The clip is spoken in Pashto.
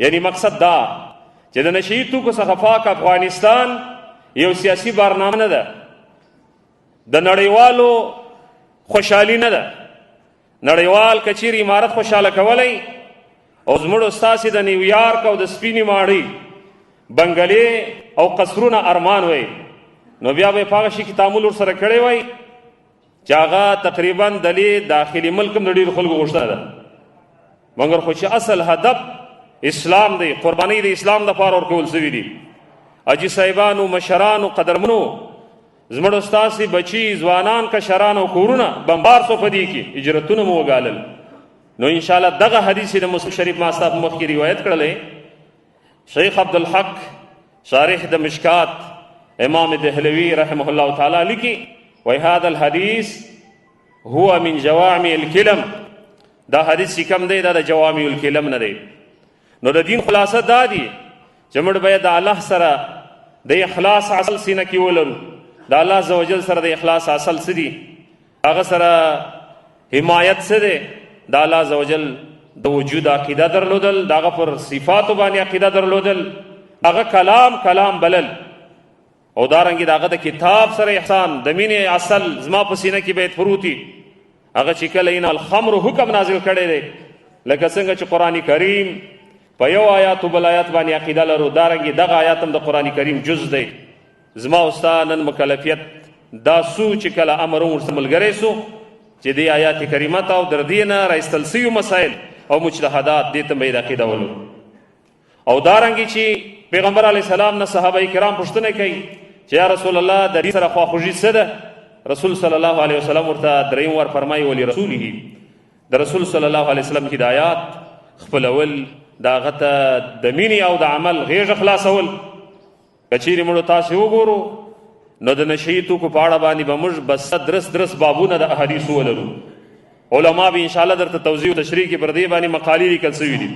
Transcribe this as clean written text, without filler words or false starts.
یعنی مقصد دا چې د نشهیي توکو څخه پاک افغانستان یو سیاسي برنامه نه ده، د نړیوالو خوشحالي نه ده. نړیوال که چیرې امارت خوشحاله کولی او زموږ ستاسې د نیویارک او د سپینې ماڼۍ بنګلې او قصرونه ارمان وی، نو بیا به په هغه شي کې تعامل ورسره کړی وی چې هغه تقریبا د داخلي ملک هم د ډېرو خلکو غوښتنه ده، مګر خو چې اصل هدف اسلام دی، قربانۍ د اسلام دپاره ورکول سوي دي. حاجي صاحبانو، مشرانو، قدرمنو، زموږ ستاسې بچي، ځوانان، کشران او کورونه بمبار سو په دې کې هجرتونه مو وګالل. نو انشاءالله دغه حدیث د مسلم شریف ما ستا په مخ کې روایت کړلی. شیخ عبدالحق شارح د مشکات امام دهلوي رحمه الله تعالی لیکي وی هذا الحدیث هو من جوامع الکلم، دا حدیث چې کوم دی دا د جوامع الکلم نه دی. نو د دین خلاصه دا دی چې موږ باید د الله سره د اخلاص اصل سینه کې ولرو. د الله عزوجل سره د اخلاص اصل څه دي؟ هغه سره حمایت څه دی؟ د الله عزوجل د وجود عقیده درلودل، د هغه پر صفاتو باندې عقیده درلودل، هغه کلام بلل، او دارنګې د هغه د کتاب سره احسان، د مینې اصل زما په سینه کې باید پروتي. هغه چې کله ان الخمر حکم نازل کړی دی، لکه څنګه چې قرآن کریم په یو آیات و بل آیات باندې عقیده لرو، دارنګې دغه آیات هم د قرآن کریم جز دی. زما او ستا نن مکلفیت دا سو چې کله امر ورسره ملګری سو چې دې آیات کریمه ته او در دې نه رایستل سوي مسایل او مجتهدات دې ته باید عقیده ولرو. او دارنګې چې پیغمبر علیه السلام نه صحابه کرام پوښتنه کوي چې یا رسول الله د دې سره خواخوږي څه ده؟ رسول صلی الله علیه وسلم ورته دریم ور فرمایي ولی رسوله، د رسول صلی الله علیه وسلم هدایات خپلول، د هغه ته د مینې او د عمل غیږه خلاصول. که چیرې موږ تاسې وګورو نو د نشهیي توکو په اړه باندې به موږ بس درس بابونه د احادیثو ولرو. علما به انشاءالله درته توضیح و تشریح کې پر دې باندې مقالې لیکل سوي دي.